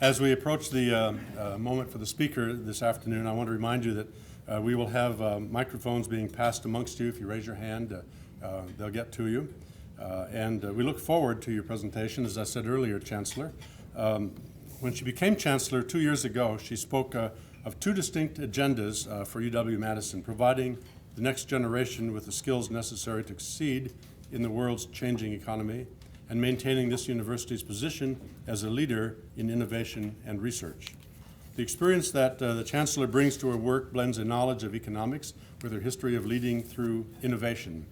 As we approach the moment for the speaker this afternoon, I want to remind you that we will have microphones being passed amongst you. If you raise your hand, they'll get to you. And we look forward to your presentation. As I said earlier, Chancellor, when she became Chancellor 2 years ago, she spoke of two distinct agendas for UW-Madison, providing the next generation with the skills necessary to succeed in the world's changing economy, and maintaining this university's position as a leader in innovation and research. The experience that the Chancellor brings to her work blends a knowledge of economics with her history of leading through innovation,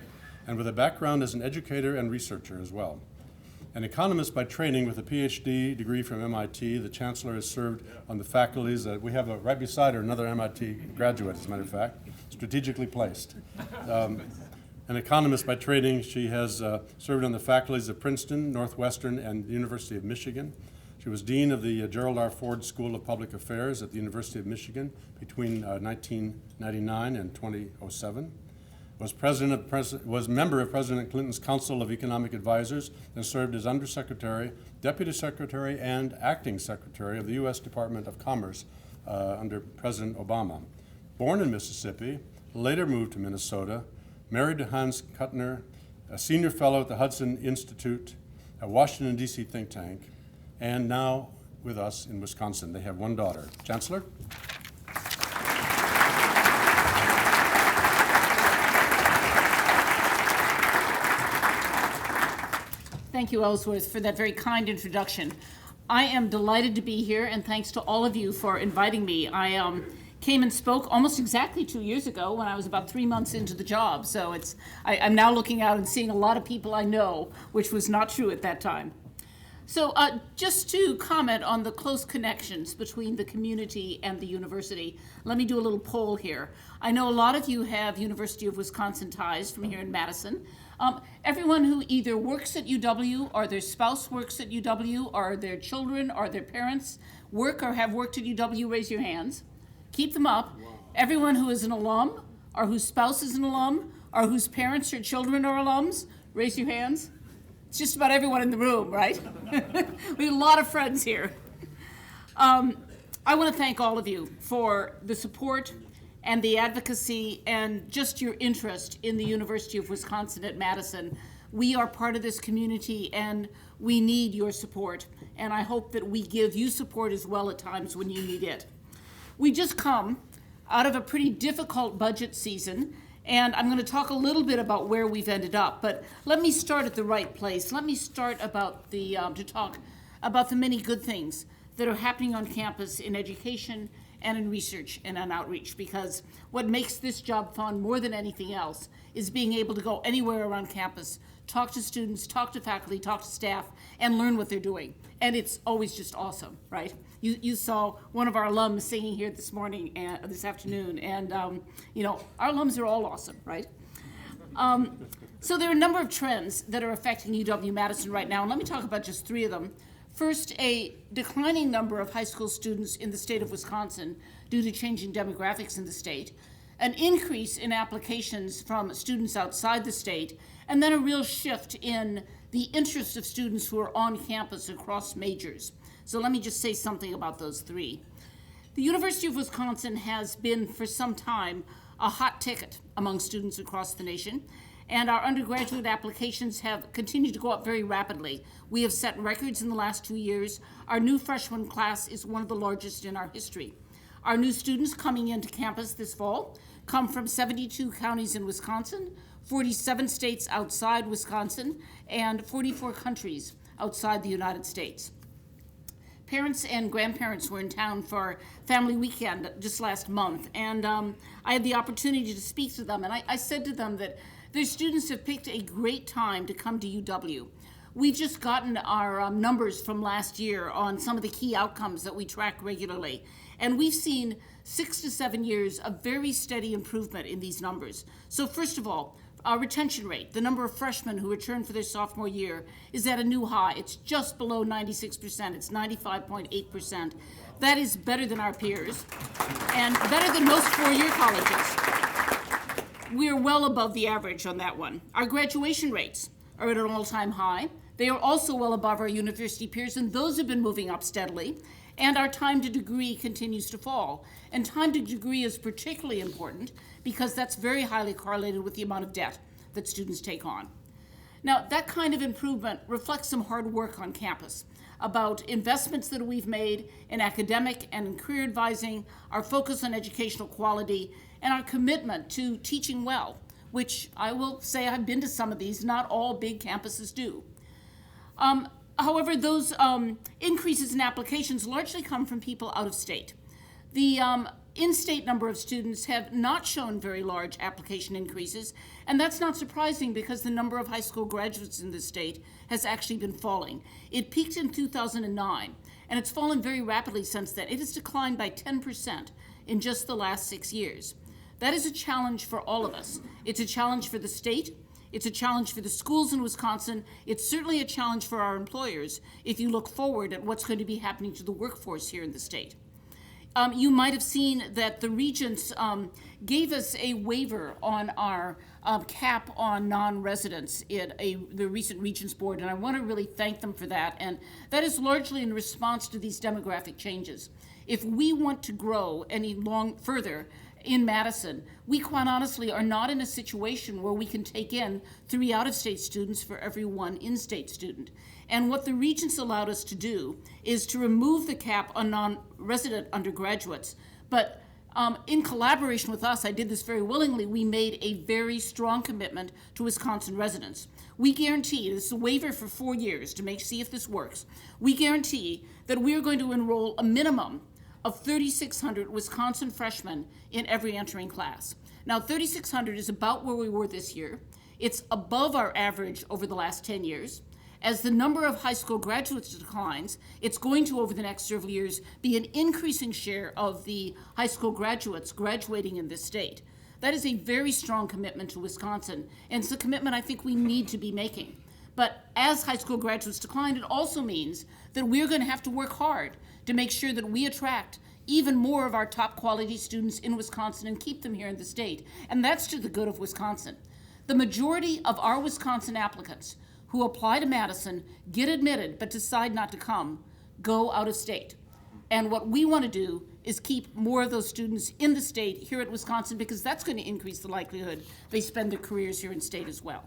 and with a background as an educator and researcher as well. An economist by training with a PhD degree from MIT, the Chancellor has served on the faculties. We have right beside her another MIT graduate, as a matter of fact, strategically placed. An economist by training, she has served on the faculties of Princeton, Northwestern, and the University of Michigan. She was dean of the Gerald R. Ford School of Public Affairs at the University of Michigan between 1999 and 2007. Was member of President Clinton's Council of Economic Advisors and served as Undersecretary, Deputy Secretary, and Acting Secretary of the U.S. Department of Commerce under President Obama. Born in Mississippi, later moved to Minnesota, married to Hans Kuttner, a senior fellow at the Hudson Institute, a Washington, D.C. think tank, and now with us in Wisconsin. They have one daughter. Chancellor? Thank you, Ellsworth, for that very kind introduction. I am delighted to be here, and thanks to all of you for inviting me. I came and spoke almost exactly 2 years ago when I was about 3 months into the job. So I'm now looking out and seeing a lot of people I know, which was not true at that time. So just to comment on the close connections between the community and the university, let me do a little poll here. I know a lot of you have University of Wisconsin ties from here in Madison. Everyone who either works at UW or their spouse works at UW or their children or their parents work or have worked at UW, raise your hands. Keep them up. Wow. Everyone who is an alum or whose spouse is an alum or whose parents or children are alums, raise your hands. It's just about everyone in the room, right? We have a lot of friends here. I want to thank all of you for the support and the advocacy and just your interest in the University of Wisconsin at Madison. We are part of this community and we need your support. And I hope that we give you support as well at times when you need it. We just come out of a pretty difficult budget season, and I'm going to talk a little bit about where we've ended up, but let me start at the right place. Let me start about to talk about the many good things that are happening on campus in education and in research and in outreach, because what makes this job fun more than anything else is being able to go anywhere around campus, talk to students, talk to faculty, talk to staff, and learn what they're doing. And it's always just awesome, right? You saw one of our alums singing here this morning, this afternoon, and our alums are all awesome, right? So there are a number of trends that are affecting UW-Madison right now, and let me talk about just 3 of them. First, a declining number of high school students in the state of Wisconsin due to changing demographics in the state, an increase in applications from students outside the state, and then a real shift in the interest of students who are on campus across majors. So let me just say something about those 3. The University of Wisconsin has been for some time a hot ticket among students across the nation, and our undergraduate applications have continued to go up very rapidly. We have set records in the last 2 years. Our new freshman class is one of the largest in our history. Our new students coming into campus this fall come from 72 counties in Wisconsin, 47 states outside Wisconsin, and 44 countries outside the United States. Parents and grandparents were in town for family weekend just last month, and I had the opportunity to speak to them, and I said to them that their students have picked a great time to come to UW. We've just gotten our numbers from last year on some of the key outcomes that we track regularly, and we've seen 6 to 7 years of very steady improvement in these numbers. So first of all, our retention rate, the number of freshmen who return for their sophomore year, is at a new high. It's just below 96%. It's 95.8%. That is better than our peers and better than most four-year colleges. We're well above the average on that one. Our graduation rates are at an all-time high. They are also well above our university peers, and those have been moving up steadily. And our time to degree continues to fall. And time to degree is particularly important because that's very highly correlated with the amount of debt that students take on. Now, that kind of improvement reflects some hard work on campus about investments that we've made in academic and in career advising, our focus on educational quality, and our commitment to teaching well, which I will say I've been to some of these, not all big campuses do. However, those increases in applications largely come from people out of state. The in-state number of students have not shown very large application increases, and that's not surprising because the number of high school graduates in the state has actually been falling. It peaked in 2009, and it's fallen very rapidly since then. It has declined by 10% in just the last 6 years. That is a challenge for all of us. It's a challenge for the state. It's a challenge for the schools in Wisconsin. It's certainly a challenge for our employers if you look forward at what's going to be happening to the workforce here in the state. You might have seen that the regents gave us a waiver on our cap on non-residents in the recent Regents Board, and I want to really thank them for that. And that is largely in response to these demographic changes. If we want to grow any further in Madison, we quite honestly are not in a situation where we can take in 3 out-of-state students for every 1 in-state student. And what the regents allowed us to do is to remove the cap on non-resident undergraduates. But in collaboration with us, I did this very willingly, we made a very strong commitment to Wisconsin residents. We guarantee, this is a waiver for 4 years to see if this works, we guarantee that we are going to enroll a minimum of 3,600 Wisconsin freshmen in every entering class. Now, 3,600 is about where we were this year. It's above our average over the last 10 years. As the number of high school graduates declines, it's going to, over the next several years, be an increasing share of the high school graduates graduating in this state. That is a very strong commitment to Wisconsin, and it's a commitment I think we need to be making. But as high school graduates decline, it also means that we're going to have to work hard to make sure that we attract even more of our top quality students in Wisconsin and keep them here in the state. And that's to the good of Wisconsin. The majority of our Wisconsin applicants who apply to Madison, get admitted, but decide not to come, go out of state. And what we want to do is keep more of those students in the state here at Wisconsin, because that's going to increase the likelihood they spend their careers here in state as well.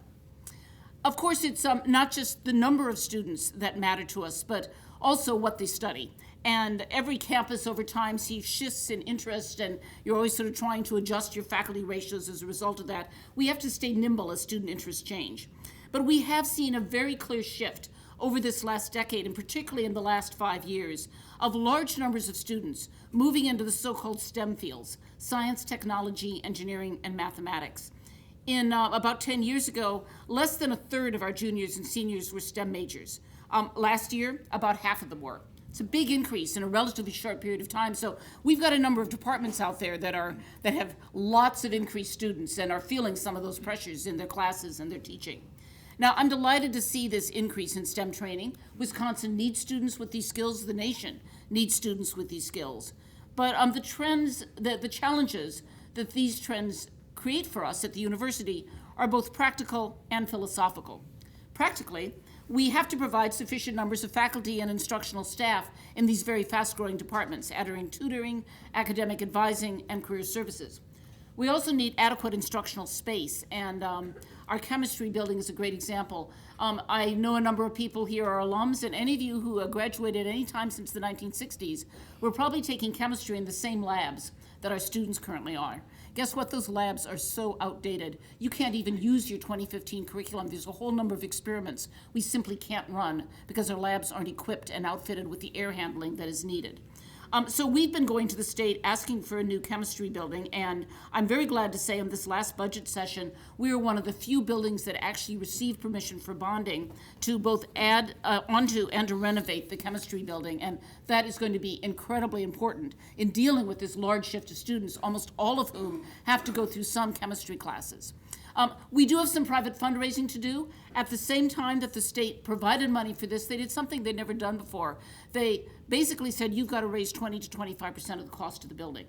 Of course, it's not just the number of students that matter to us, but also what they study. And every campus over time sees shifts in interest, and you're always sort of trying to adjust your faculty ratios as a result of that. We have to stay nimble as student interests change. But we have seen a very clear shift over this last decade, and particularly in the last 5 years, of large numbers of students moving into the so-called STEM fields: science, technology, engineering, and mathematics. In about 10 years ago, less than a third of our juniors and seniors were STEM majors. Last year, about half of them were. It's a big increase in a relatively short period of time. So we've got a number of departments out there that have lots of increased students and are feeling some of those pressures in their classes and their teaching. Now, I'm delighted to see this increase in STEM training. Wisconsin needs students with these skills. The nation needs students with these skills. But the challenges that these trends create for us at the university are both practical and philosophical. Practically, we have to provide sufficient numbers of faculty and instructional staff in these very fast-growing departments, adding tutoring, academic advising, and career services. We also need adequate instructional space, and our chemistry building is a great example. I know a number of people here are alums, and any of you who graduated any time since the 1960s were probably taking chemistry in the same labs that our students currently are. Guess what? Those labs are so outdated. You can't even use your 2015 curriculum. There's a whole number of experiments we simply can't run because our labs aren't equipped and outfitted with the air handling that is needed. So we've been going to the state asking for a new chemistry building, and I'm very glad to say in this last budget session, we are one of the few buildings that actually received permission for bonding to both add onto and to renovate the chemistry building, and that is going to be incredibly important in dealing with this large shift of students, almost all of whom have to go through some chemistry classes. We do have some private fundraising to do. At the same time that the state provided money for this, they did something they'd never done before. They basically said, you've got to raise 20 to 25% of the cost of the building.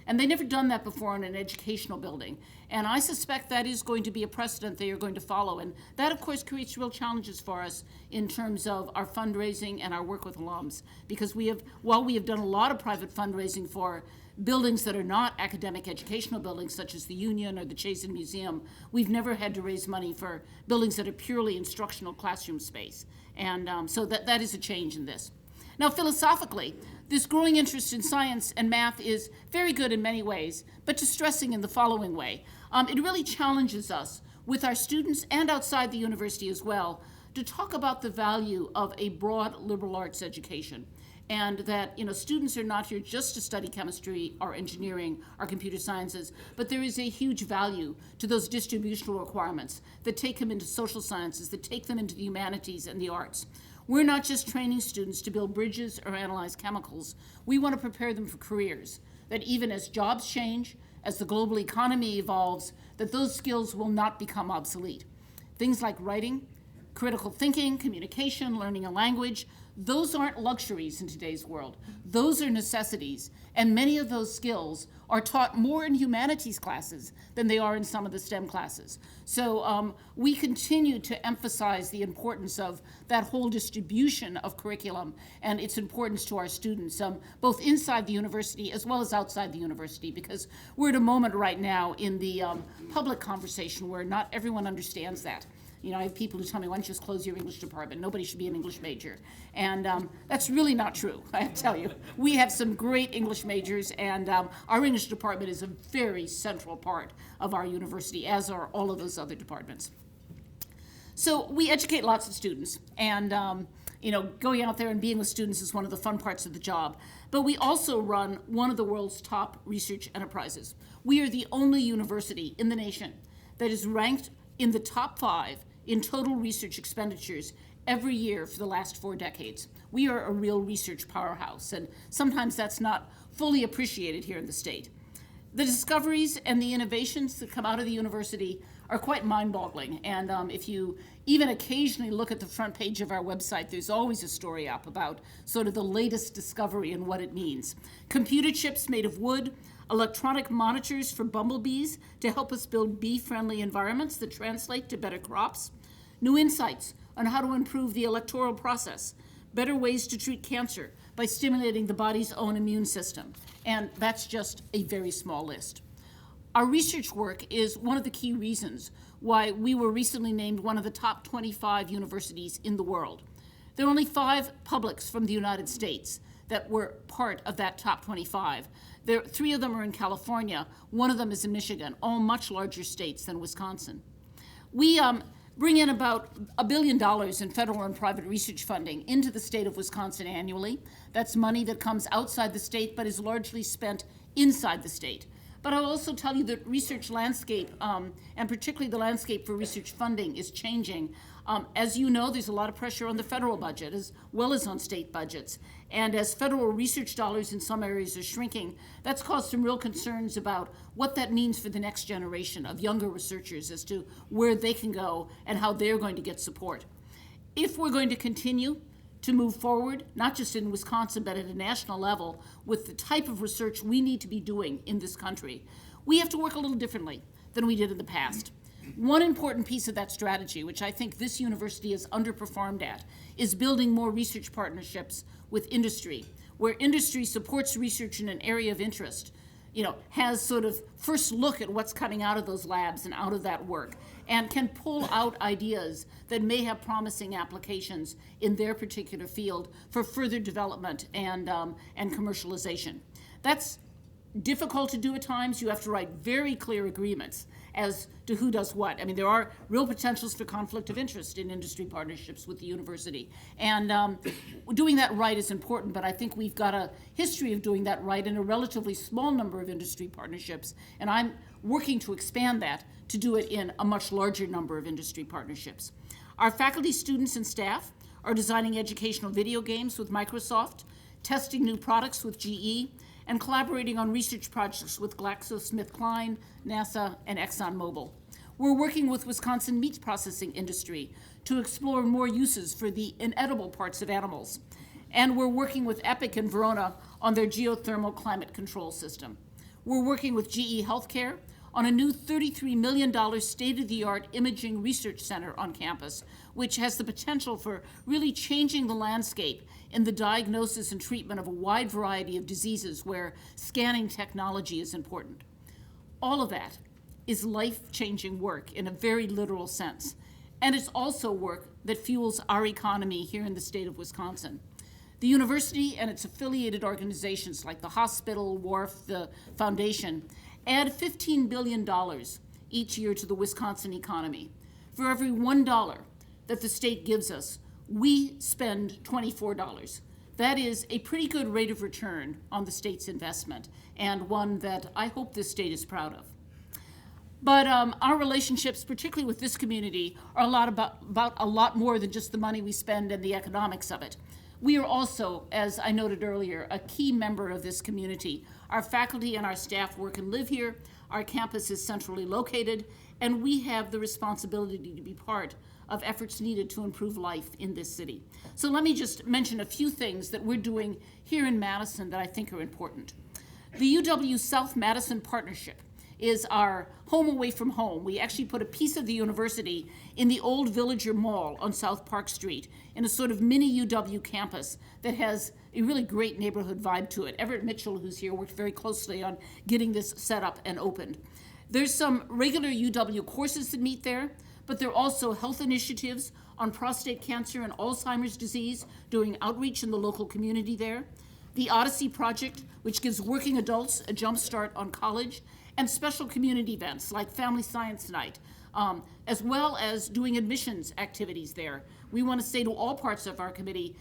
And they've never done that before in an educational building. And I suspect that is going to be a precedent they are going to follow. And that, of course, creates real challenges for us in terms of our fundraising and our work with alums. Because while we have done a lot of private fundraising for buildings that are not academic educational buildings, such as the Union or the Chazen Museum, we've never had to raise money for buildings that are purely instructional classroom space. And so that is a change in this. Now, philosophically, this growing interest in science and math is very good in many ways, but distressing in the following way. It really challenges us, with our students and outside the university as well, to talk about the value of a broad liberal arts education. And that students are not here just to study chemistry or engineering or computer sciences, but there is a huge value to those distributional requirements that take them into social sciences, that take them into the humanities and the arts. We're not just training students to build bridges or analyze chemicals. We want to prepare them for careers, that even as jobs change, as the global economy evolves, that those skills will not become obsolete. Things like writing, critical thinking, communication, learning a language, those aren't luxuries in today's world. Those are necessities, and many of those skills are taught more in humanities classes than they are in some of the STEM classes. So we continue to emphasize the importance of that whole distribution of curriculum and its importance to our students, both inside the university as well as outside the university, because we're at a moment right now in the public conversation where not everyone understands that. I have people who tell me, why don't you just close your English department? Nobody should be an English major. And that's really not true, I tell you. We have some great English majors, and our English department is a very central part of our university, as are all of those other departments. So we educate lots of students, and going out there and being with students is one of the fun parts of the job. But we also run one of the world's top research enterprises. We are the only university in the nation that is ranked in the top 5 in total research expenditures every year for the last 4 decades. We are a real research powerhouse, and sometimes that's not fully appreciated here in the state. The discoveries and the innovations that come out of the university are quite mind-boggling, and if you even occasionally look at the front page of our website, there's always a story up about sort of the latest discovery and what it means. Computer chips made of wood, electronic monitors for bumblebees to help us build bee-friendly environments that translate to better crops, new insights on how to improve the electoral process, better ways to treat cancer by stimulating the body's own immune system. And that's just a very small list. Our research work is one of the key reasons why we were recently named one of the top 25 universities in the world. There are only 5 publics from the United States that were part of that top 25. 3 of them are in California, 1 of them is in Michigan, all much larger states than Wisconsin. We bring in about $1 billion in federal and private research funding into the state of Wisconsin annually. That's money that comes outside the state but is largely spent inside the state. But I'll also tell you that research landscape, and particularly the landscape for research funding, is changing. As you know, there's a lot of pressure on the federal budget as well as on state budgets. And as federal research dollars in some areas are shrinking, that's caused some real concerns about what that means for the next generation of younger researchers as to where they can go and how they're going to get support. If we're going to continue to move forward, not just in Wisconsin, but at a national level, with the type of research we need to be doing in this country, we have to work a little differently than we did in the past. One important piece of that strategy, which I think this university has underperformed at, is building more research partnerships with industry, where industry supports research in an area of interest, has sort of first look at what's coming out of those labs and out of that work, and can pull out ideas that may have promising applications in their particular field for further development and commercialization. That's difficult to do at times. You have to write very clear agreements as to who does what. I mean, there are real potentials for conflict of interest in industry partnerships with the university. And doing that right is important, but I think we've got a history of doing that right in a relatively small number of industry partnerships. And I'm working to expand that to do it in a much larger number of industry partnerships. Our faculty, students, and staff are designing educational video games with Microsoft, testing new products with GE, and collaborating on research projects with GlaxoSmithKline, NASA, and ExxonMobil. We're working with Wisconsin meat processing industry to explore more uses for the inedible parts of animals. And we're working with EPIC in Verona on their geothermal climate control system. We're working with GE Healthcare on a new $33 million state-of-the-art imaging research center on campus, which has the potential for really changing the landscape in the diagnosis and treatment of a wide variety of diseases where scanning technology is important. All of that is life-changing work in a very literal sense, and it's also work that fuels our economy here in the state of Wisconsin. The university and its affiliated organizations like the hospital, WARF, the foundation, add $15 billion each year to the Wisconsin economy. For every $1 that the state gives us, we spend $24. That is a pretty good rate of return on the state's investment, and one that I hope this state is proud of. But our relationships, particularly with this community, are about a lot more than just the money we spend and the economics of it. We are also, as I noted earlier, a key member of this community. Our faculty and our staff work and live here. Our campus is centrally located, and we have the responsibility to be part of efforts needed to improve life in this city. So let me just mention a few things that we're doing here in Madison that I think are important. The UW South Madison Partnership is our home away from home. We actually put a piece of the university in the old Villager Mall on South Park Street in a sort of mini UW campus that has a really great neighborhood vibe to it. Everett Mitchell, who's here, worked very closely on getting this set up and opened. There's some regular UW courses that meet there, but there are also health initiatives on prostate cancer and Alzheimer's disease, doing outreach in the local community there. The Odyssey Project, which gives working adults a jump start on college, and special community events like Family Science Night, as well as doing admissions activities there. We want to say to all parts of our community,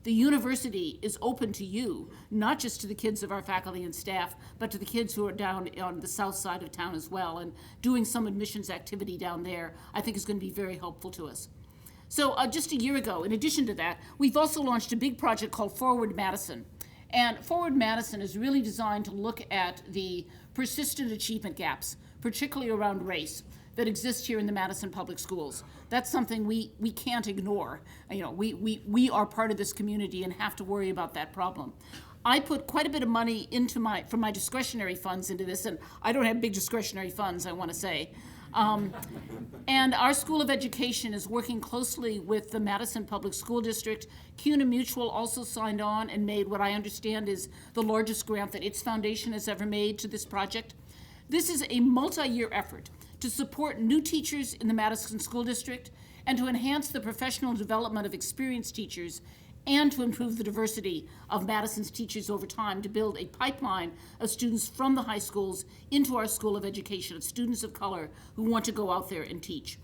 the university is open to you, not just to the kids of our faculty and staff, but to the kids who are down on the south side of town as well. And doing some admissions activity down there, I think, is going to be very helpful to us. So just a year ago, in addition to that, we've also launched a big project called Forward Madison. And Forward Madison is really designed to look at the persistent achievement gaps, particularly around race, that exist here in the Madison Public Schools. That's something we can't ignore. We are part of this community and have to worry about that problem. I put quite a bit of money from my discretionary funds into this, and I don't have big discretionary funds, I want to say. And our School of Education is working closely with the Madison Public School District. CUNA Mutual also signed on and made what I understand is the largest grant that its foundation has ever made to this project. This is a multi-year effort to support new teachers in the Madison School District and to enhance the professional development of experienced teachers and to improve the diversity of Madison's teachers over time, to build a pipeline of students from the high schools into our School of Education, of students of color who want to go out there and teach.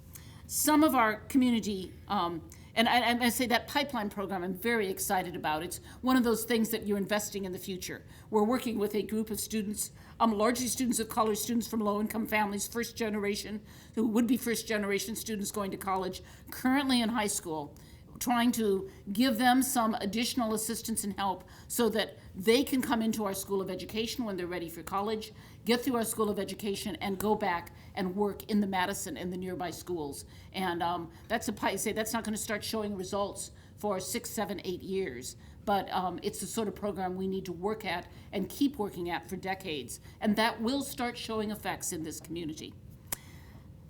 Some of our community, and I say that pipeline program I'm very excited about. It's one of those things that you're investing in the future. We're working with a group of students, largely students of color, students from low-income families, first generation, who would be first-generation students going to college, currently in high school, trying to give them some additional assistance and help so that they can come into our School of Education when they're ready for college, get through our School of Education, and go back and work in the Madison and the nearby schools. And that's not going to start showing results for 6, 7, 8 years, but it's the sort of program we need to work at and keep working at for decades, and that will start showing effects in this community.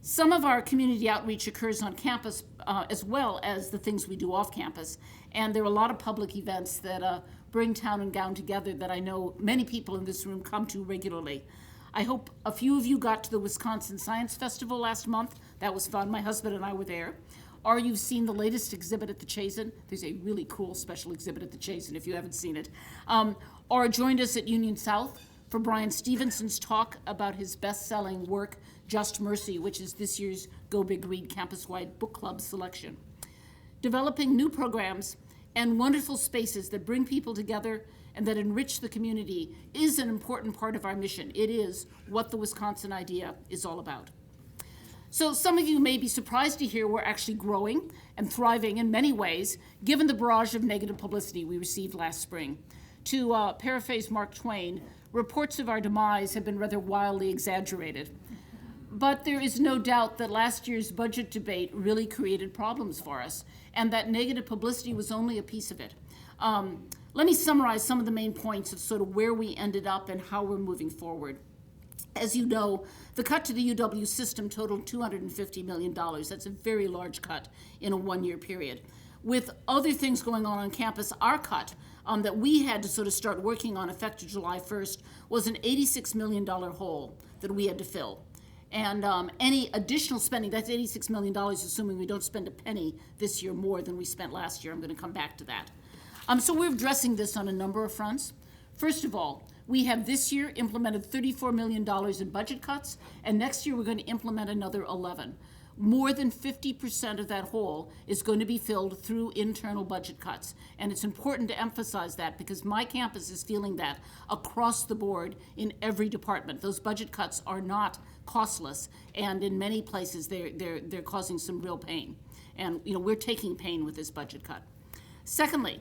Some of our community outreach occurs on campus as well as the things we do off campus. And there are a lot of public events that bring town and gown together that I know many people in this room come to regularly. I hope a few of you got to the Wisconsin Science Festival last month. That was fun. My husband and I were there. Or you've seen the latest exhibit at the Chazen. There's a really cool special exhibit at the Chazen if you haven't seen it. Or joined us at Union South for Brian Stevenson's talk about his best-selling work, Just Mercy, which is this year's Go Big Read campus-wide book club selection. Developing new programs and wonderful spaces that bring people together and that enrich the community is an important part of our mission. It is what the Wisconsin idea is all about. So some of you may be surprised to hear we're actually growing and thriving in many ways, given the barrage of negative publicity we received last spring. To paraphrase Mark Twain, reports of our demise have been rather wildly exaggerated. But there is no doubt that last year's budget debate really created problems for us, and that negative publicity was only a piece of it. Let me summarize some of the main points of sort of where we ended up and how we're moving forward. As you know, the cut to the UW system totaled $250 million. That's a very large cut in a one-year period. With other things going on campus, our cut that we had to sort of start working on effective July 1st was an $86 million hole that we had to fill. And any additional spending, that's $86 million, assuming we don't spend a penny this year more than we spent last year. I'm going to come back to that. So we're addressing this on a number of fronts. First of all, we have this year implemented $34 million in budget cuts, and next year we're going to implement another 11. More than 50% of that hole is going to be filled through internal budget cuts. And it's important to emphasize that because my campus is feeling that across the board in every department. Those budget cuts are not costless, and in many places they're causing some real pain. And we're taking pain with this budget cut. Secondly,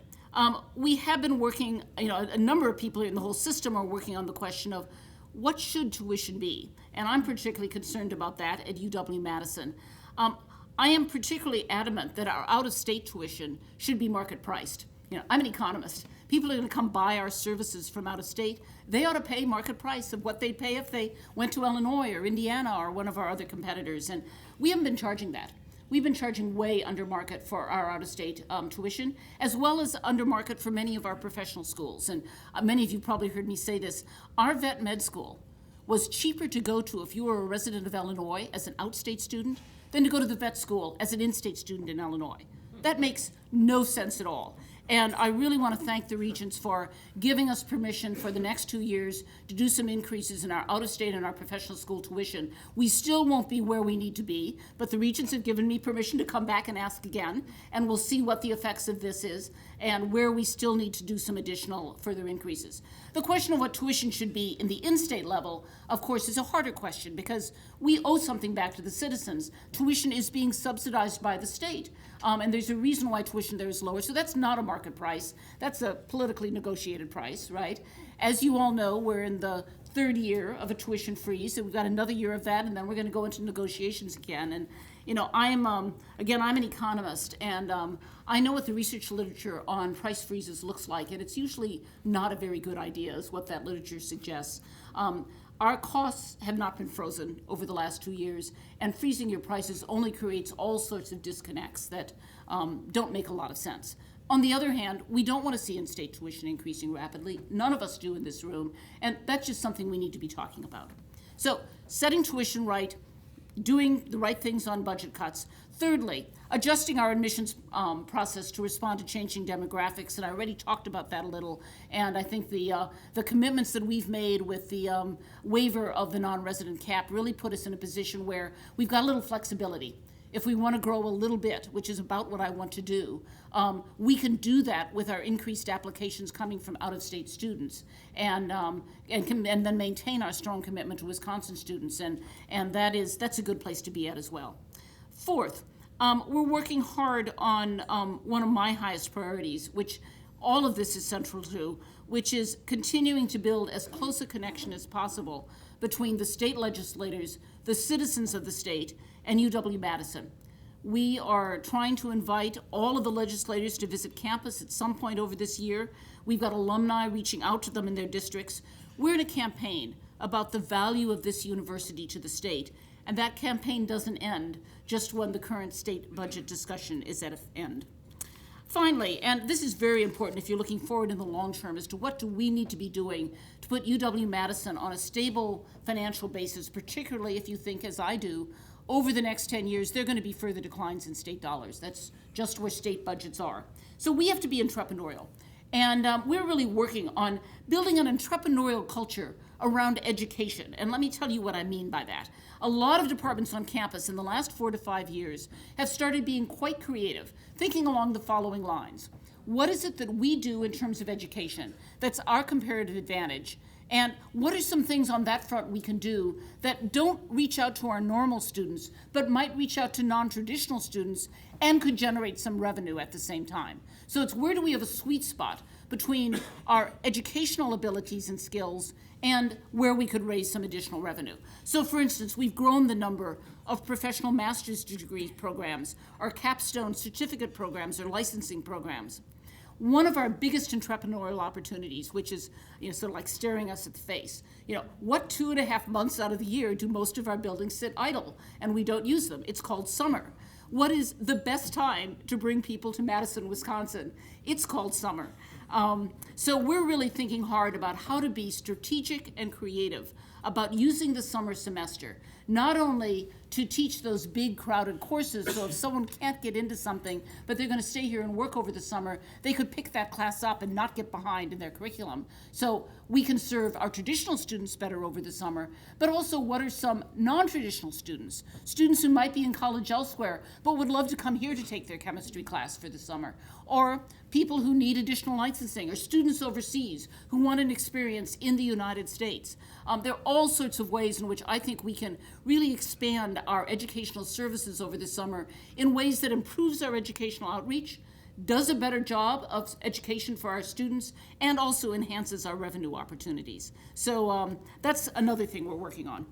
we have been working, a number of people in the whole system are working on the question of what should tuition be? And I'm particularly concerned about that at UW-Madison. I am particularly adamant that our out-of-state tuition should be market priced. I'm an economist. People are going to come buy our services from out of state. They ought to pay market price of what they'd pay if they went to Illinois or Indiana or one of our other competitors. And we haven't been charging that. We've been charging way under market for our out-of-state tuition, as well as under market for many of our professional schools. And many of you probably heard me say this. Our vet med school was cheaper to go to if you were a resident of Illinois as an out-state student than to go to the vet school as an in-state student in Illinois. That makes no sense at all. And I really want to thank the regents for giving us permission for the next 2 years to do some increases in our out-of-state and our professional school tuition. We still won't be where we need to be, but the regents have given me permission to come back and ask again, and we'll see what the effects of this is and where we still need to do some additional further increases. The question of what tuition should be in the in-state level, of course, is a harder question because we owe something back to the citizens. Tuition is being subsidized by the state, and there's a reason why tuition there is lower, so that's not a market price. That's a politically negotiated price, right? As you all know, we're in the third year of a tuition freeze, so we've got another year of that, and then we're going to go into negotiations again. And I'm an economist, and I know what the research literature on price freezes looks like, and it's usually not a very good idea, is what that literature suggests. Our costs have not been frozen over the last 2 years, and freezing your prices only creates all sorts of disconnects that don't make a lot of sense. On the other hand, we don't want to see in-state tuition increasing rapidly. None of us do in this room, and that's just something we need to be talking about. So, setting tuition right, doing the right things on budget cuts. Thirdly, adjusting our admissions process to respond to changing demographics, and I already talked about that a little, and I think the commitments that we've made with the waiver of the non-resident cap really put us in a position where we've got a little flexibility. If we want to grow a little bit, which is about what I want to do, we can do that with our increased applications coming from out-of-state students, and then maintain our strong commitment to Wisconsin students, and that's a good place to be at as well. Fourth, we're working hard on one of my highest priorities, which all of this is central to, which is continuing to build as close a connection as possible between the state legislators, the citizens of the state, and UW-Madison. We are trying to invite all of the legislators to visit campus at some point over this year. We've got alumni reaching out to them in their districts. We're in a campaign about the value of this university to the state, and that campaign doesn't end just when the current state budget discussion is at an end. Finally, and this is very important if you're looking forward in the long term, as to what do we need to be doing to put UW-Madison on a stable financial basis, particularly if you think, as I do, over the next 10 years, there are going to be further declines in state dollars. That's just where state budgets are. So we have to be entrepreneurial. And we're really working on building an entrepreneurial culture around education. And let me tell you what I mean by that. A lot of departments on campus in the last 4 to 5 years have started being quite creative, thinking along the following lines. What is it that we do in terms of education that's our comparative advantage? And what are some things on that front we can do that don't reach out to our normal students, but might reach out to non-traditional students and could generate some revenue at the same time? So it's where do we have a sweet spot between our educational abilities and skills and where we could raise some additional revenue. So for instance, we've grown the number of professional master's degree programs, or capstone certificate programs, or licensing programs. one of our biggest entrepreneurial opportunities, which is sort of like staring us at the face. What 2.5 months out of the year do most of our buildings sit idle and we don't use them? It's called summer. What is the best time to bring people to Madison, Wisconsin? It's called summer. So we're really thinking hard about how to be strategic and creative about using the summer semester, not only to teach those big crowded courses, so if someone can't get into something, but they're going to stay here and work over the summer, they could pick that class up and not get behind in their curriculum. So we can serve our traditional students better over the summer, but also what are some non-traditional students who might be in college elsewhere, but would love to come here to take their chemistry class for the summer, or people who need additional licensing, or students overseas who want an experience in the United States. There are all sorts of ways in which I think we can really expand our educational services over the summer in ways that improves our educational outreach, does a better job of education for our students, and also enhances our revenue opportunities. So that's another thing we're working on.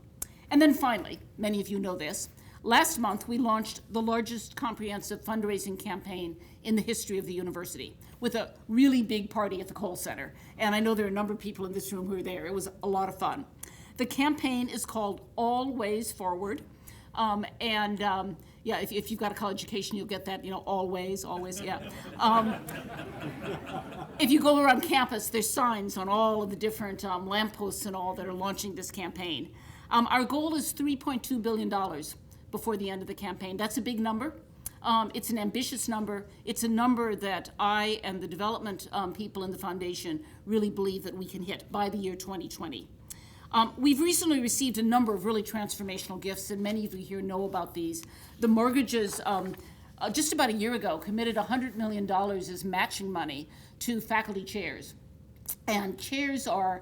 And then finally, many of you know this, last month we launched the largest comprehensive fundraising campaign in the history of the university with a really big party at the Cole Center. And I know there are a number of people in this room who are there. It was a lot of fun. The campaign is called All Ways Forward. If you've got a college education, you'll get that, always, yeah. If you go around campus, there's signs on all of the different lampposts and all that are launching this campaign. Our goal is $3.2 billion before the end of the campaign. That's a big number. It's an ambitious number. It's a number that I and the development people in the foundation really believe that we can hit by the year 2020. We've recently received a number of really transformational gifts, and many of you here know about these. The mortgages, just about a year ago, committed $100 million as matching money to faculty chairs. And chairs are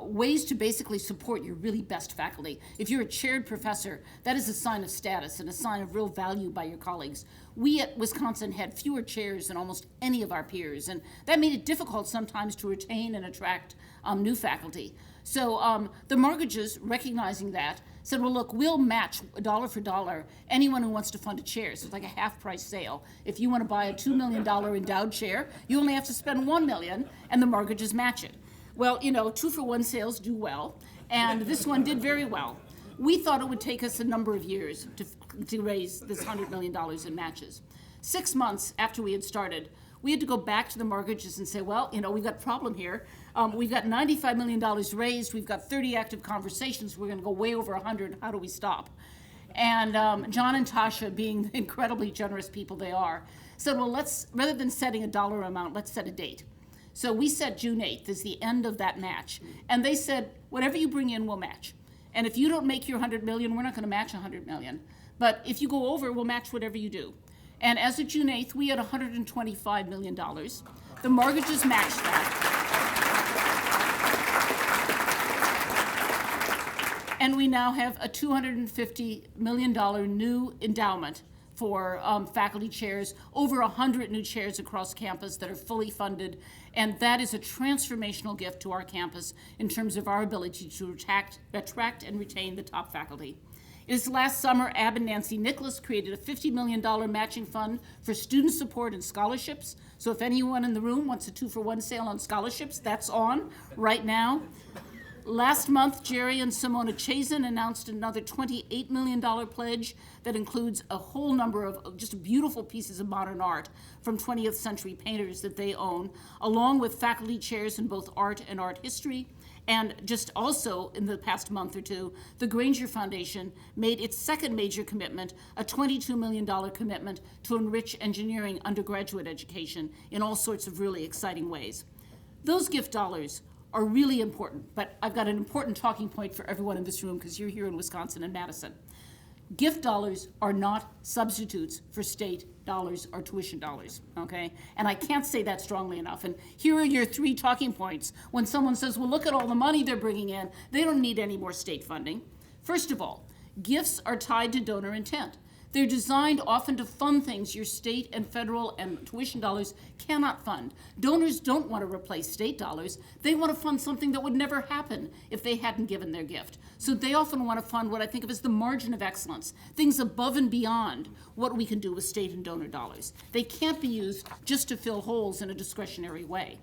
ways to basically support your really best faculty. If you're a chaired professor, that is a sign of status and a sign of real value by your colleagues. We at Wisconsin had fewer chairs than almost any of our peers, and that made it difficult sometimes to retain and attract new faculty. So the mortgages, recognizing that, said, well, look, we'll match dollar for dollar anyone who wants to fund a chair. So it's like a half-price sale. If you want to buy a $2 million endowed chair, you only have to spend $1 million, and the mortgages match it. Well, 2-for-1 sales do well, and this one did very well. We thought it would take us a number of years to raise this $100 million in matches. 6 months after we had started, we had to go back to the mortgages and say, well, we've got a problem here. We've got $95 million raised. We've got 30 active conversations. We're going to go way over 100. How do we stop? And John and Tasha, being the incredibly generous people they are, said, well, rather than setting a dollar amount, let's set a date. So we set June 8th as the end of that match. And they said, whatever you bring in, we'll match. And if you don't make your $100 million, we're not going to match $100 million. But if you go over, we'll match whatever you do. And as of June 8th, we had $125 million. The mortgages matched that. And we now have a $250 million new endowment for faculty chairs, over 100 new chairs across campus that are fully funded. And that is a transformational gift to our campus in terms of our ability to attract and retain the top faculty. This last summer, Ab and Nancy Nicholas created a $50 million matching fund for student support and scholarships. So if anyone in the room wants a 2-for-1 sale on scholarships, that's on right now. Last month, Jerry and Simona Chazen announced another $28 million pledge that includes a whole number of just beautiful pieces of modern art from 20th century painters that they own, along with faculty chairs in both art and art history. And just also in the past month or two, the Granger Foundation made its second major commitment, a $22 million commitment to enrich engineering undergraduate education in all sorts of really exciting ways. Those gift dollars are really important, but I've got an important talking point for everyone in this room because you're here in Wisconsin and Madison. Gift dollars are not substitutes for state dollars or tuition dollars, okay? And I can't say that strongly enough. And here are your 3 talking points. When someone says, well, look at all the money they're bringing in, they don't need any more state funding. First of all, gifts are tied to donor intent. They're designed often to fund things your state and federal and tuition dollars cannot fund. Donors don't want to replace state dollars. They want to fund something that would never happen if they hadn't given their gift. So they often want to fund what I think of as the margin of excellence, things above and beyond what we can do with state and donor dollars. They can't be used just to fill holes in a discretionary way.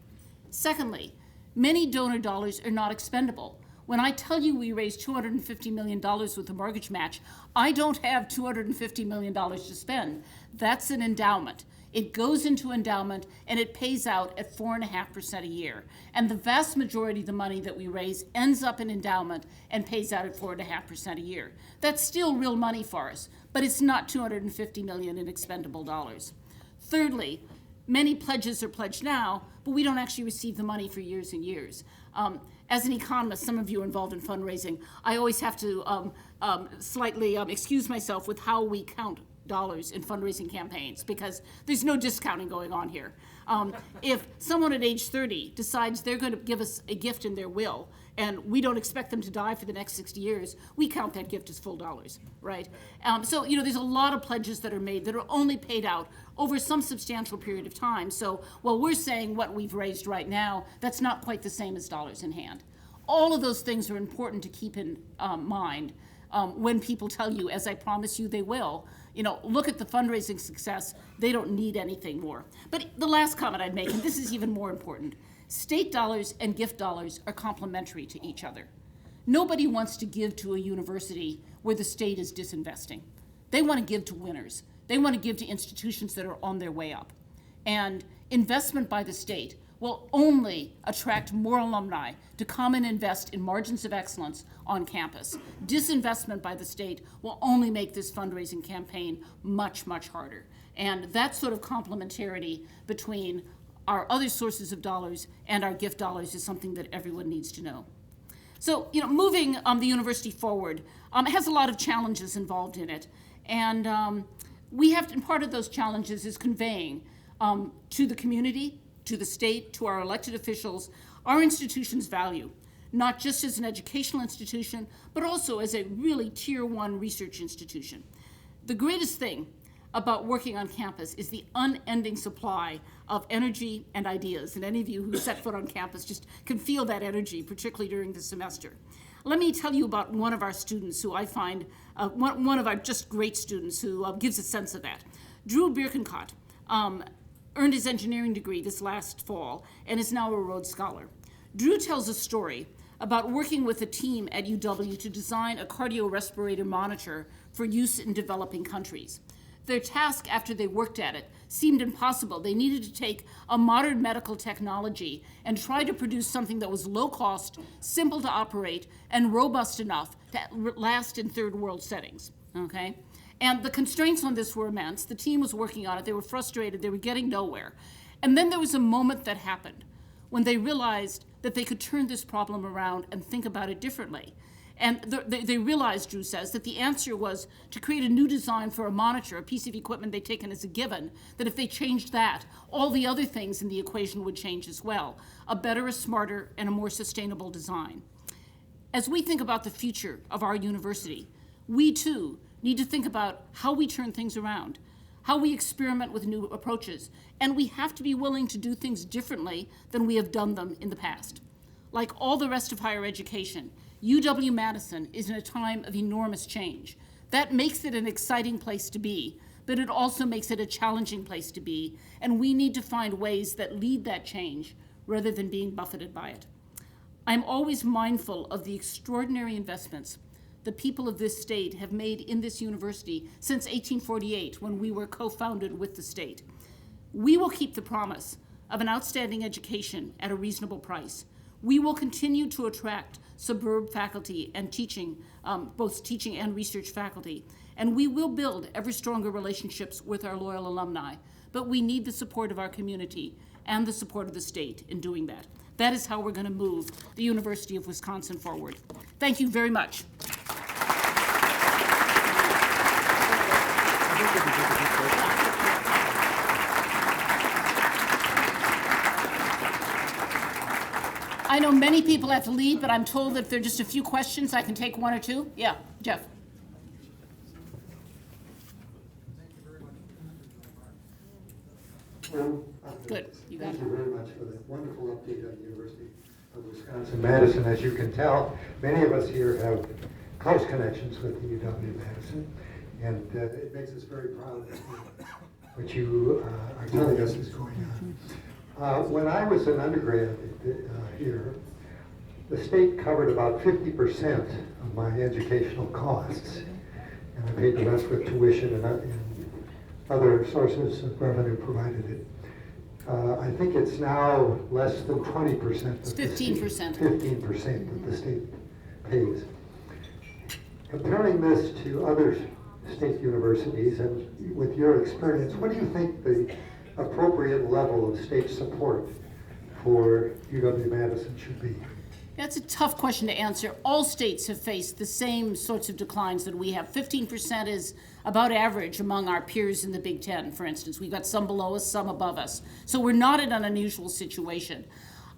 Secondly, many donor dollars are not expendable. When I tell you we raised $250 million with a mortgage match, I don't have $250 million to spend. That's an endowment. It goes into endowment and it pays out at 4.5% a year. And the vast majority of the money that we raise ends up in endowment and pays out at 4.5% a year. That's still real money for us, but it's not $250 million in expendable dollars. Thirdly, many pledges are pledged now, but we don't actually receive the money for years and years. As an economist, some of you are involved in fundraising, I always have to slightly excuse myself with how we count dollars in fundraising campaigns, because there's no discounting going on here. If someone at age 30 decides they're going to give us a gift in their will, and we don't expect them to die for the next 60 years, we count that gift as full dollars, right? So, there's a lot of pledges that are made that are only paid out over some substantial period of time. So while we're saying what we've raised right now, that's not quite the same as dollars in hand. All of those things are important to keep in mind when people tell you, as I promise you they will, look at the fundraising success, they don't need anything more. But the last comment I'd make, and this is even more important, state dollars and gift dollars are complementary to each other. Nobody wants to give to a university where the state is disinvesting. They want to give to winners. They want to give to institutions that are on their way up. And investment by the state will only attract more alumni to come and invest in margins of excellence on campus. Disinvestment by the state will only make this fundraising campaign much, much harder. And that sort of complementarity between our other sources of dollars and our gift dollars is something that everyone needs to know. So, moving the university forward has a lot of challenges involved in it. And and part of those challenges is conveying to the community, to the state, to our elected officials, our institution's value, not just as an educational institution, but also as a really tier 1 research institution. The greatest thing about working on campus is the unending supply of energy and ideas. And any of you who set foot on campus just can feel that energy, particularly during the semester. Let me tell you about one of our students who I find, one of our just great students who gives a sense of that. Drew Birkenkott earned his engineering degree this last fall and is now a Rhodes Scholar. Drew tells a story about working with a team at UW to design a cardiorespirator monitor for use in developing countries. Their task after they worked at it seemed impossible. They needed to take a modern medical technology and try to produce something that was low cost, simple to operate, and robust enough to last in third world settings, okay? And the constraints on this were immense. The team was working on it. They were frustrated. They were getting nowhere. And then there was a moment that happened when they realized that they could turn this problem around and think about it differently. And they realized, Drew says, that the answer was to create a new design for a monitor, a piece of equipment they'd taken as a given, that if they changed that, all the other things in the equation would change as well. A better, a smarter, and a more sustainable design. As we think about the future of our university, we too need to think about how we turn things around, how we experiment with new approaches, and we have to be willing to do things differently than we have done them in the past. Like all the rest of higher education, UW-Madison is in a time of enormous change. That makes it an exciting place to be, but it also makes it a challenging place to be, and we need to find ways that lead that change rather than being buffeted by it. I'm always mindful of the extraordinary investments the people of this state have made in this university since 1848, when we were co-founded with the state. We will keep the promise of an outstanding education at a reasonable price. We will continue to attract superb faculty and teaching, both teaching and research faculty, and we will build ever stronger relationships with our loyal alumni, but we need the support of our community and the support of the state in doing that. That is how we're going to move the University of Wisconsin forward. Thank you very much. I know many people have to leave, but I'm told that if there are just a few questions, I can take one or two. Yeah, Jeff. Good, you got it. Thank you very much for that wonderful update on the University of Wisconsin-Madison. As you can tell, many of us here have close connections with the UW-Madison, and it makes us very proud of what you are telling us is going on. When I was an undergrad here, the state covered about 50% of my educational costs, and I paid the rest with tuition and other sources of revenue provided it. I think it's now less than 20%. It's 15%. 15% that the state pays. Comparing this to other state universities and with your experience, what do you think the appropriate level of state support for UW-Madison should be? That's a tough question to answer. All states have faced the same sorts of declines that we have. 15% is about average among our peers in the Big Ten, for instance. We've got some below us, some above us. So we're not in an unusual situation.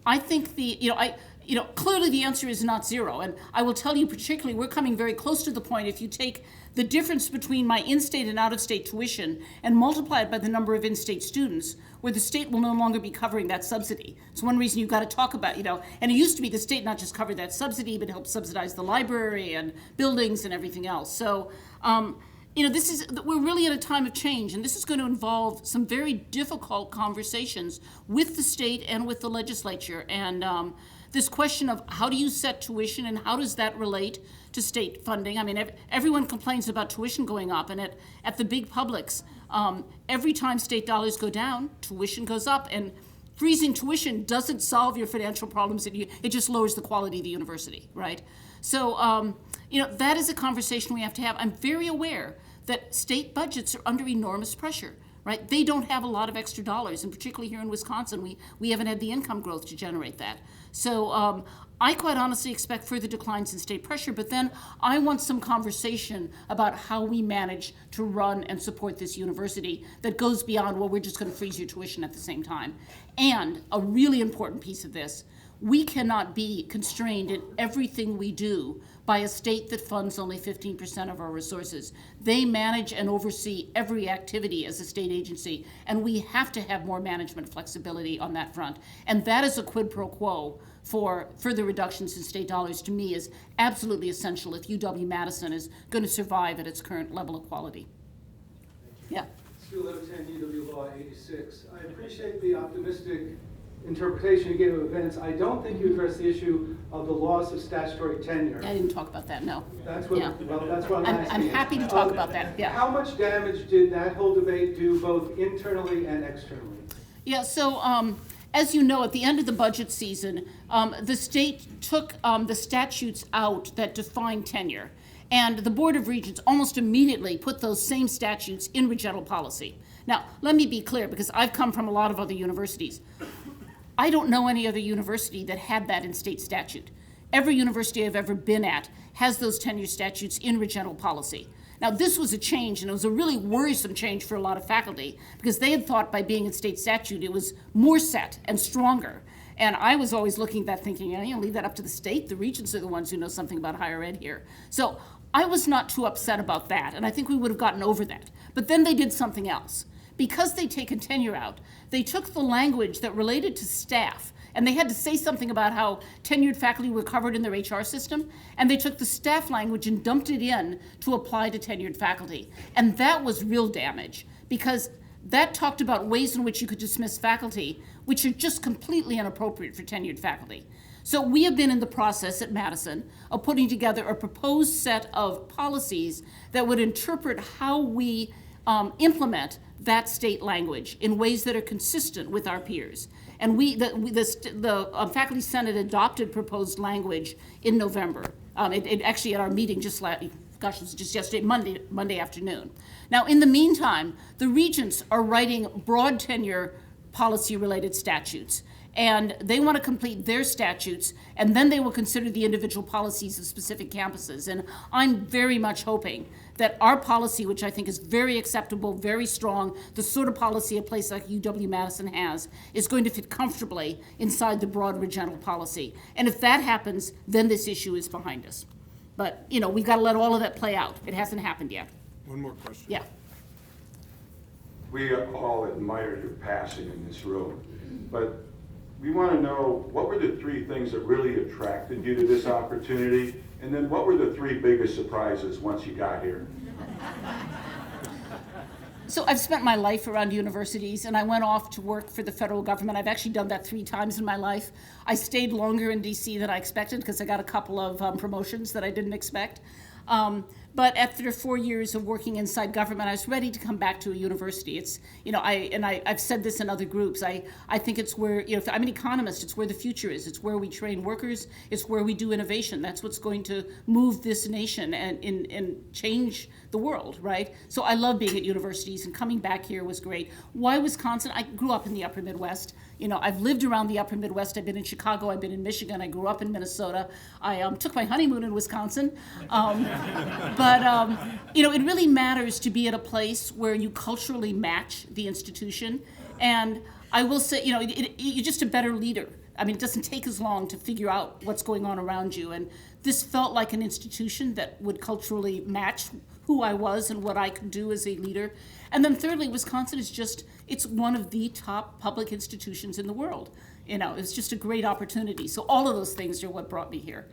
I think clearly the answer is not zero. And I will tell you particularly, we're coming very close to the point. If you take the difference between my in-state and out-of-state tuition and multiply it by the number of in-state students, where the state will no longer be covering that subsidy. It's one reason you've got to talk about, and it used to be the state not just covered that subsidy, but helped subsidize the library and buildings and everything else. So, we're really at a time of change, and this is going to involve some very difficult conversations with the state and with the legislature. And this question of how do you set tuition and how does that relate to state funding? I mean, everyone complains about tuition going up, and at the big publics, every time state dollars go down, tuition goes up, and freezing tuition doesn't solve your financial problems. It just lowers the quality of the university, right? So, that is a conversation we have to have. I'm very aware that state budgets are under enormous pressure, right? They don't have a lot of extra dollars, and particularly here in Wisconsin, we haven't had the income growth to generate that. So I quite honestly expect further declines in state pressure, but then I want some conversation about how we manage to run and support this university that goes beyond, well, we're just going to freeze your tuition at the same time. And a really important piece of this, we cannot be constrained in everything we do by a state that funds only 15% of our resources. They manage and oversee every activity as a state agency, and we have to have more management flexibility on that front. And that is a quid pro quo for further reductions in state dollars, to me, is absolutely essential if UW-Madison is going to survive at its current level of quality. Yeah. Stu Levitan, UW Law 86. I appreciate the optimistic interpretation you gave of events. I don't think you addressed the issue of the loss of statutory tenure. I didn't talk about that, no. That's what, Yeah. well, that's what I'm asking. I'm happy to talk about that, yeah. How much damage did that whole debate do both internally and externally? Yeah, so as you know, at the end of the budget season, the state took the statutes out that define tenure. And the Board of Regents almost immediately put those same statutes in general policy. Now, let me be clear, because I've come from a lot of other universities. I don't know any other university that had that in state statute. Every university I've ever been at has those tenure statutes in general policy. Now, this was a change, and it was a really worrisome change for a lot of faculty, because they had thought by being in state statute it was more set and stronger. And I was always looking at that thinking, leave that up to the state. The regents are the ones who know something about higher ed here. So I was not too upset about that, and I think we would have gotten over that. But then they did something else. Because they'd taken tenure out, they took the language that related to staff, and they had to say something about how tenured faculty were covered in their HR system, and they took the staff language and dumped it in to apply to tenured faculty. And that was real damage, because that talked about ways in which you could dismiss faculty, which are just completely inappropriate for tenured faculty. So we have been in the process at Madison of putting together a proposed set of policies that would interpret how we implement that state language in ways that are consistent with our peers. And the Faculty Senate adopted proposed language in November. It actually at our meeting it was just yesterday, Monday afternoon. Now, in the meantime, the regents are writing broad tenure policy-related statutes. And they want to complete their statutes, and then they will consider the individual policies of specific campuses. And I'm very much hoping that our policy, which I think is very acceptable, very strong, the sort of policy a place like UW-Madison has, is going to fit comfortably inside the broad general policy. And if that happens, then this issue is behind us. But, we've got to let all of that play out. It hasn't happened yet. One more question. Yeah. we all admire your passion in this room, but we want to know, what were the 3 things that really attracted you to this opportunity? And then what were the 3 biggest surprises once you got here? So I've spent my life around universities, and I went off to work for the federal government. I've actually done that 3 times in my life. I stayed longer in DC than I expected because I got a couple of promotions that I didn't expect. But after 4 years of working inside government, I was ready to come back to a university. It's, you know, I've said this in other groups. I think it's where, you know, I'm an economist, it's where the future is. It's where we train workers. It's where we do innovation. That's what's going to move this nation and change the world, right? So I love being at universities, and coming back here was great. Why Wisconsin? I grew up in the upper Midwest. You know, I've lived around the upper Midwest. I've been in Chicago, I've been in Michigan, I grew up in Minnesota. I took my honeymoon in Wisconsin. But you know, it really matters to be at a place where you culturally match the institution. And I will say, you know, you're just a better leader. I mean, it doesn't take as long to figure out what's going on around you. And this felt like an institution that would culturally match who I was and what I could do as a leader. And then thirdly, Wisconsin is just, it's one of the top public institutions in the world. You know, it's just a great opportunity. So all of those things are what brought me here.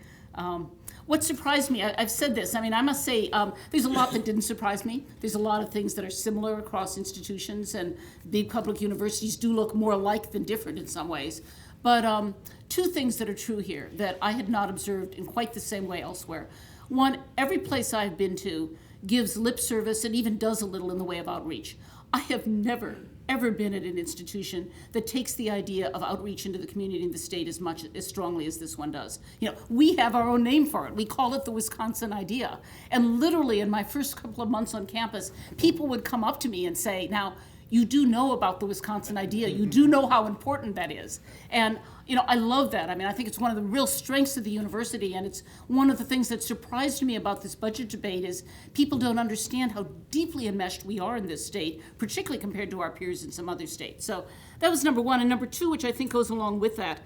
What surprised me, I've said this, I mean, I must say, there's a lot that didn't surprise me. There's a lot of things that are similar across institutions, and big public universities do look more alike than different in some ways. But 2 things that are true here that I had not observed in quite the same way elsewhere. One, every place I've been to gives lip service and even does a little in the way of outreach. I have never, ever been at an institution that takes the idea of outreach into the community and the state as strongly as this one does. You know, we have our own name for it. We call it the Wisconsin idea. And literally in my first couple of months on campus, people would come up to me and say, now, you do know about the Wisconsin idea. You do know how important that is. And, you know, I love that. I mean, I think it's one of the real strengths of the university, and it's one of the things that surprised me about this budget debate is people don't understand how deeply enmeshed we are in this state, particularly compared to our peers in some other states. So that was number 1. And number 2, which I think goes along with that,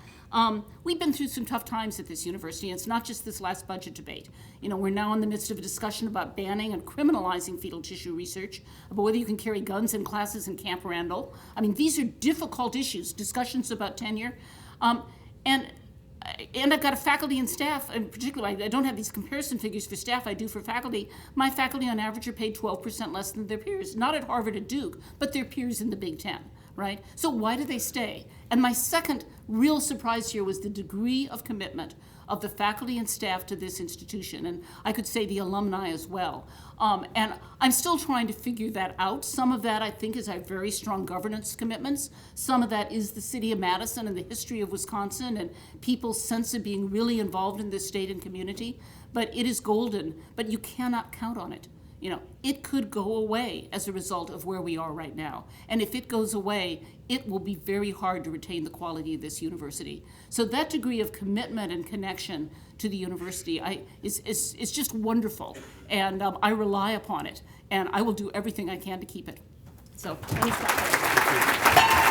we've been through some tough times at this university, and it's not just this last budget debate. You know, we're now in the midst of a discussion about banning and criminalizing fetal tissue research, about whether you can carry guns in classes in Camp Randall. I mean, these are difficult issues, discussions about tenure. And I've got a faculty and staff, and particularly, I don't have these comparison figures for staff, I do for faculty. My faculty on average are paid 12% less than their peers, not at Harvard or Duke, but their peers in the Big Ten, right? So why do they stay? And my second real surprise here was the degree of commitment of the faculty and staff to this institution, and I could say the alumni as well. And I'm still trying to figure that out. Some of that, I think, is our very strong governance commitments. Some of that is the city of Madison and the history of Wisconsin and people's sense of being really involved in this state and community. But it is golden, but you cannot count on it. You know, it could go away as a result of where we are right now. And if it goes away, it will be very hard to retain the quality of this university. So that degree of commitment and connection to the university is just wonderful. And I rely upon it. And I will do everything I can to keep it. So let me stop there.